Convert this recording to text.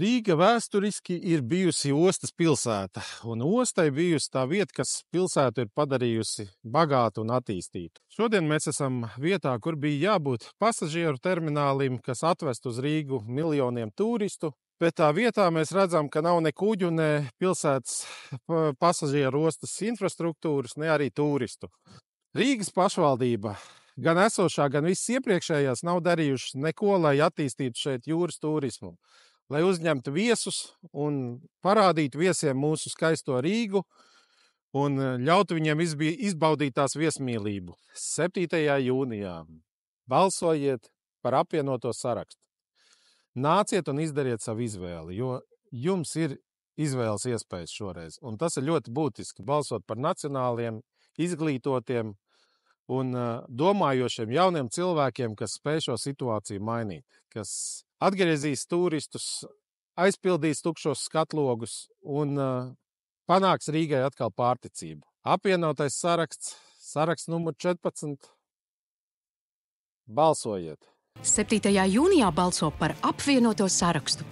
Rīga vēsturiski ir bijusi ostas pilsēta, un ostai bijusi tā vieta, kas pilsētu ir padarījusi bagātu un attīstītu. Šodien mēs esam vietā, kur bija jābūt pasažieru terminālim, kas atvest uz Rīgu miljoniem turistu, bet tā vietā mēs redzam, ka nav ne kuģu, ne pilsētas pasažieru ostas infrastruktūras, ne arī turistu. Rīgas pašvaldība, gan esošā, gan visas iepriekšējās, nav darījušas neko, lai attīstītu šeit jūras turismu, lai uzņemtu viesus un parādītu viesiem mūsu skaisto Rīgu un ļautu viņiem izbaudīt tās viesmīlību. 7. jūnijā balsojiet par apvienoto sarakstu. Nāciet un izdariet savu izvēli, jo jums ir izvēles iespējas šoreiz. Un tas ir ļoti būtiski balsot par nacionāliem, izglītotiem un domājošiem jauniem cilvēkiem, kas spēj šo situāciju mainīt, kas atgriezīs turistus, aizpildīs tukšos skatlogus un panāks Rīgai atkal pārticību. Apvienotais saraksts numur 14. Balsojiet! 7. jūnijā balso par apvienoto sarakstu.